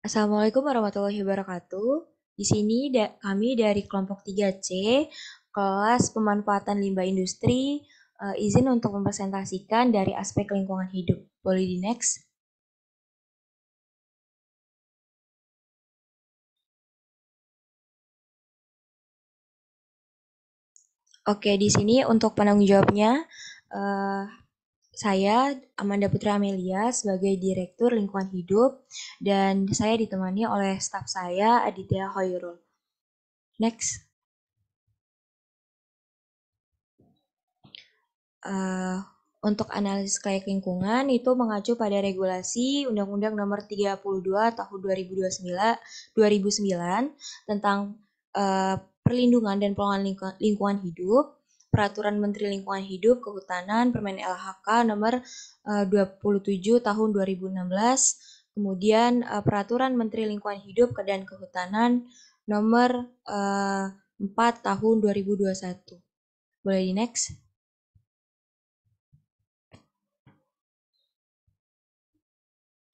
Assalamualaikum warahmatullahi wabarakatuh. Di sini kami dari kelompok 3C, kelas pemanfaatan limbah industri, izin untuk mempresentasikan dari aspek lingkungan hidup. Boleh di next? Oke, di sini untuk penanggung jawabnya, eh, saya Amanda Putri Amelia sebagai Direktur Lingkungan Hidup, dan saya ditemani oleh staf saya Aditya Hoyrul. Next. Uh, untuk analisis layak lingkungan itu mengacu pada regulasi Undang-Undang Nomor 32 Tahun 2009 tentang perlindungan dan pengelolaan lingkungan hidup, Peraturan Menteri Lingkungan Hidup, Kehutanan, Permen LHK Nomor 27 Tahun 2016, kemudian Peraturan Menteri Lingkungan Hidup dan Kehutanan Nomor 4 Tahun 2021. Boleh di next?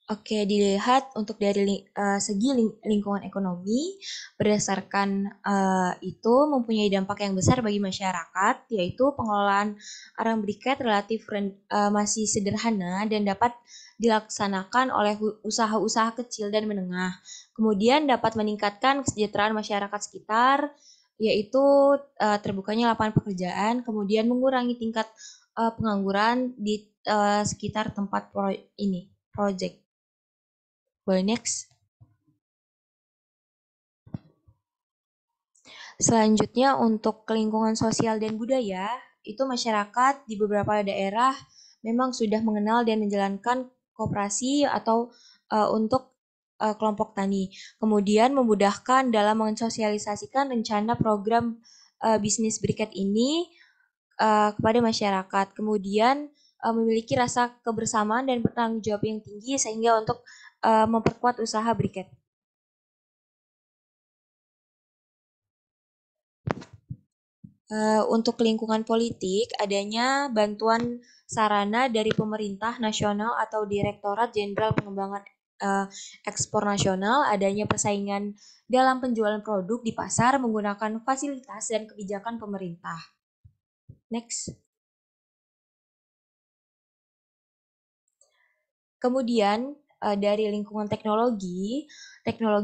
Oke, dilihat untuk dari segi lingkungan ekonomi, berdasarkan itu mempunyai dampak yang besar bagi masyarakat, yaitu pengelolaan arang briket relatif masih sederhana dan dapat dilaksanakan oleh usaha-usaha kecil dan menengah. Kemudian dapat meningkatkan kesejahteraan masyarakat sekitar, yaitu terbukanya lapangan pekerjaan, kemudian mengurangi tingkat pengangguran di sekitar tempat project. Boleh next. Selanjutnya untuk lingkungan sosial dan budaya, itu masyarakat di beberapa daerah memang sudah mengenal dan menjalankan koperasi atau untuk kelompok tani. Kemudian memudahkan dalam mensosialisasikan rencana program bisnis briket ini kepada masyarakat. Kemudian memiliki rasa kebersamaan dan bertanggung jawab yang tinggi sehingga untuk memperkuat usaha briket. Untuk lingkungan politik, adanya bantuan sarana dari pemerintah nasional atau Direktorat Jenderal Pengembangan Ekspor Nasional, adanya persaingan dalam penjualan produk di pasar menggunakan fasilitas dan kebijakan pemerintah. Next. Kemudian dari lingkungan teknologi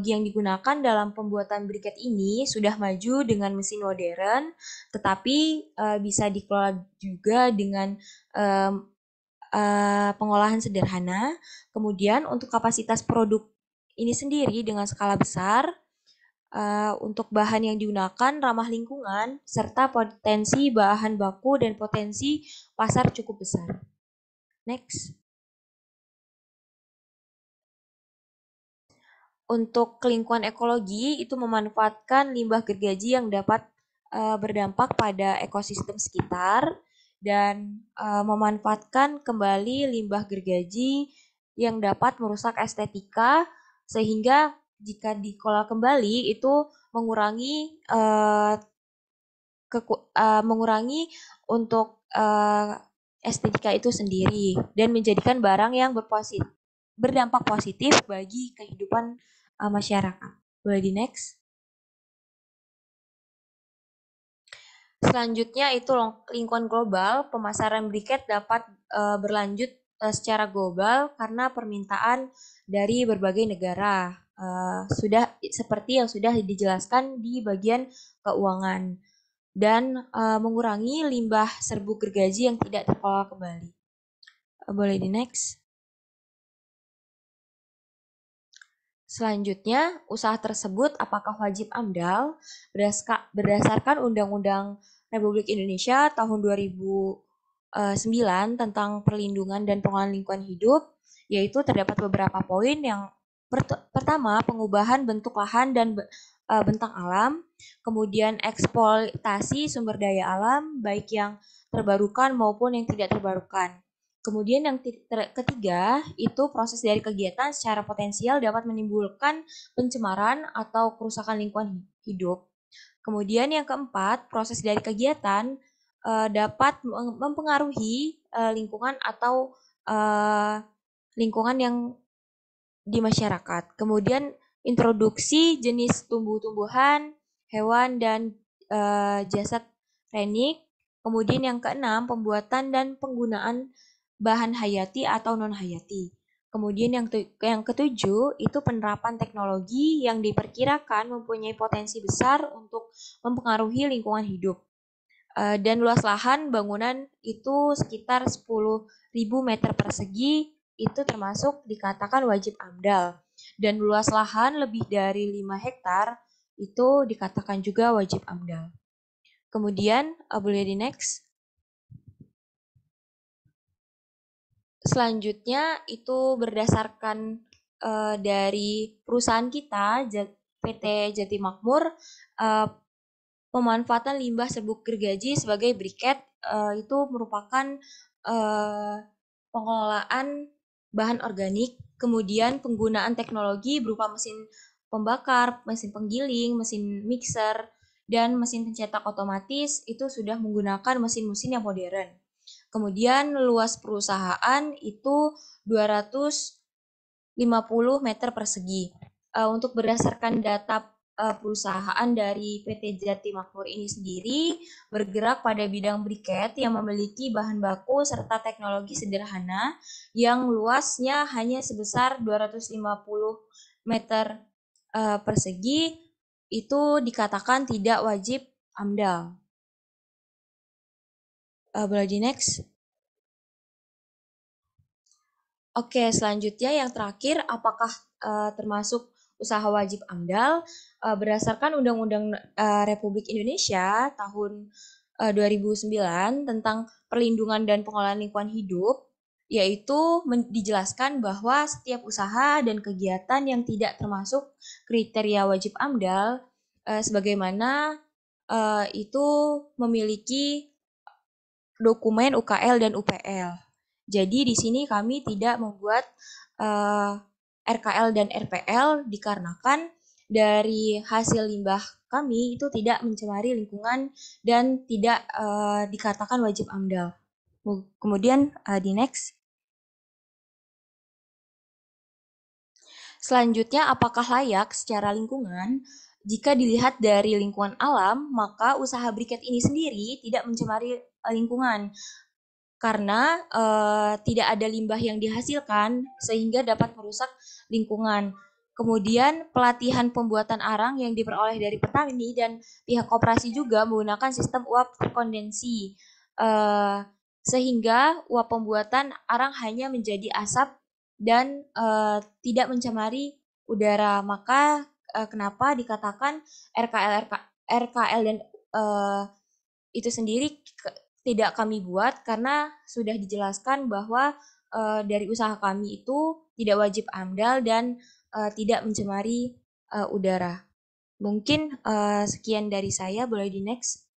yang digunakan dalam pembuatan briket ini sudah maju dengan mesin modern, tetapi bisa dikelola juga dengan pengolahan sederhana. Kemudian untuk kapasitas produk ini sendiri dengan skala besar, untuk bahan yang digunakan ramah lingkungan, serta potensi bahan baku dan potensi pasar cukup besar. Next. Untuk lingkungan ekologi itu memanfaatkan limbah gergaji yang dapat berdampak pada ekosistem sekitar dan memanfaatkan kembali limbah gergaji yang dapat merusak estetika sehingga jika dikelola kembali itu mengurangi mengurangi untuk estetika itu sendiri dan menjadikan barang yang berdampak positif bagi kehidupan masyarakat. Boleh di next. Selanjutnya itu lingkungan global, pemasaran briket dapat berlanjut secara global karena permintaan dari berbagai negara. Sudah seperti yang sudah dijelaskan di bagian keuangan dan mengurangi limbah serbuk gergaji yang tidak terkelola kembali. Boleh di next. Selanjutnya, usaha tersebut apakah wajib AMDAL berdasarkan Undang-Undang Republik Indonesia tahun 2009 tentang perlindungan dan pengelolaan lingkungan hidup, yaitu terdapat beberapa poin yang pertama, pengubahan bentuk lahan dan bentang alam, kemudian eksploitasi sumber daya alam, baik yang terbarukan maupun yang tidak terbarukan. Kemudian yang ketiga, itu proses dari kegiatan secara potensial dapat menimbulkan pencemaran atau kerusakan lingkungan hidup. Kemudian yang keempat, proses dari kegiatan dapat mempengaruhi lingkungan atau lingkungan yang di masyarakat. Kemudian introduksi jenis tumbuh-tumbuhan, hewan, dan jasad renik. Kemudian yang keenam, pembuatan dan penggunaan bahan hayati atau non-hayati. Kemudian yang ketujuh, itu penerapan teknologi yang diperkirakan mempunyai potensi besar untuk mempengaruhi lingkungan hidup. Dan luas lahan bangunan itu sekitar 10.000 meter persegi, itu termasuk dikatakan wajib AMDAL. Dan luas lahan lebih dari 5 hektar itu dikatakan juga wajib AMDAL. Kemudian, boleh di next. Selanjutnya itu berdasarkan dari perusahaan kita, PT Jati Makmur, pemanfaatan limbah serbuk gergaji sebagai briket itu merupakan pengelolaan bahan organik, kemudian penggunaan teknologi berupa mesin pembakar, mesin penggiling, mesin mixer, dan mesin pencetak otomatis itu sudah menggunakan mesin-mesin yang modern. Kemudian luas perusahaan itu 250 meter persegi. Untuk berdasarkan data perusahaan dari PT Jati Makmur ini sendiri bergerak pada bidang briket yang memiliki bahan baku serta teknologi sederhana yang luasnya hanya sebesar 250 meter persegi, itu dikatakan tidak wajib AMDAL. Boleh di next. Oke, selanjutnya yang terakhir, apakah termasuk usaha wajib AMDAL? Berdasarkan Undang-Undang Republik Indonesia tahun 2009 tentang perlindungan dan pengelolaan lingkungan hidup, yaitu dijelaskan bahwa setiap usaha dan kegiatan yang tidak termasuk kriteria wajib AMDAL, sebagaimana itu memiliki dokumen UKL dan UPL. Jadi di sini kami tidak membuat RKL dan RPL dikarenakan dari hasil limbah kami itu tidak mencemari lingkungan dan tidak dikatakan wajib AMDAL. Kemudian di next. Selanjutnya, apakah layak secara lingkungan? Jika dilihat dari lingkungan alam, maka usaha briket ini sendiri tidak mencemari lingkungan karena tidak ada limbah yang dihasilkan sehingga dapat merusak lingkungan. Kemudian pelatihan pembuatan arang yang diperoleh dari petani dan pihak koperasi juga menggunakan sistem uap terkondensi sehingga uap pembuatan arang hanya menjadi asap dan tidak mencemari udara. Maka kenapa dikatakan RKL dan itu sendiri tidak kami buat karena sudah dijelaskan bahwa dari usaha kami itu tidak wajib AMDAL dan tidak mencemari udara. Mungkin sekian dari saya, boleh di next.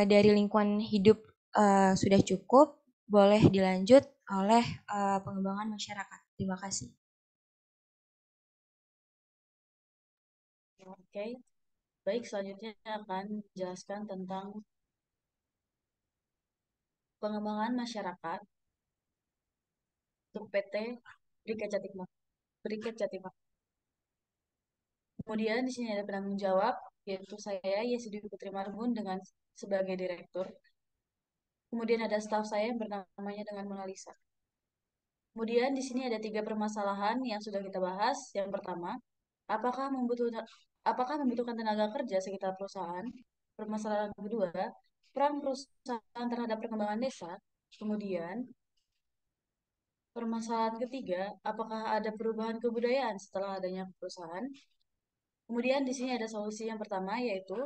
Dari lingkungan hidup sudah cukup, boleh dilanjut oleh pengembangan masyarakat. Terima kasih. Oke, baik, selanjutnya akan menjelaskan tentang pengembangan masyarakat untuk PT Briket Jatimah. Briket Jatimah. Kemudian di sini ada penanggung jawab, yaitu saya Yesidi Putri Marbun dengan sebagai direktur. Kemudian ada staf saya yang bernamanya dengan Mona Lisa. Kemudian di sini ada 3 permasalahan yang sudah kita bahas. Yang pertama, apakah membutuhkan tenaga kerja sekitar perusahaan? Permasalahan kedua, peran perusahaan terhadap perkembangan desa. Kemudian, permasalahan ketiga, apakah ada perubahan kebudayaan setelah adanya perusahaan? Kemudian di sini ada solusi yang pertama, yaitu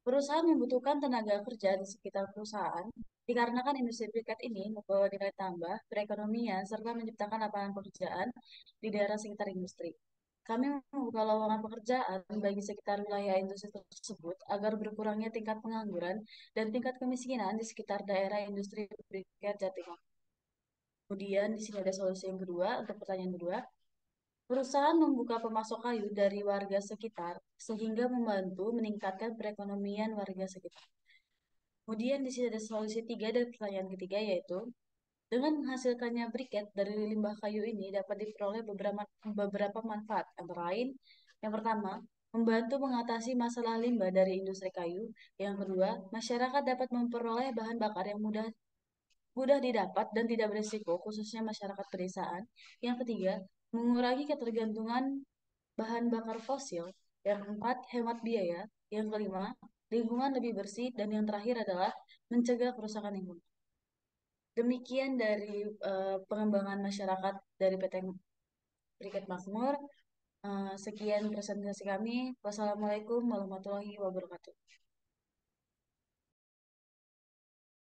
perusahaan membutuhkan tenaga kerja di sekitar perusahaan dikarenakan industri briket ini membawa nilai tambah perekonomian serta menciptakan lapangan pekerjaan di daerah sekitar industri. Kami membuka lowongan pekerjaan bagi sekitar wilayah industri tersebut agar berkurangnya tingkat pengangguran dan tingkat kemiskinan di sekitar daerah industri briket Jatimah. Kemudian di sini ada solusi yang kedua untuk pertanyaan kedua. Perusahaan membuka pemasok kayu dari warga sekitar sehingga membantu meningkatkan perekonomian warga sekitar. Kemudian di sini ada solusi tiga dari pertanyaan ketiga, yaitu Dengan menghasilkannya briket dari limbah kayu ini dapat diperoleh beberapa manfaat. Antara lain, yang pertama, membantu mengatasi masalah limbah dari industri kayu. Yang kedua, masyarakat dapat memperoleh bahan bakar yang mudah didapat dan tidak berisiko, khususnya masyarakat pedesaan. Yang ketiga, mengurangi ketergantungan bahan bakar fosil. Yang keempat, hemat biaya. Yang kelima, lingkungan lebih bersih. Dan yang terakhir adalah mencegah kerusakan lingkungan. Demikian dari pengembangan masyarakat dari PT Briket Makmur. Sekian presentasi kami. Wassalamualaikum warahmatullahi wabarakatuh.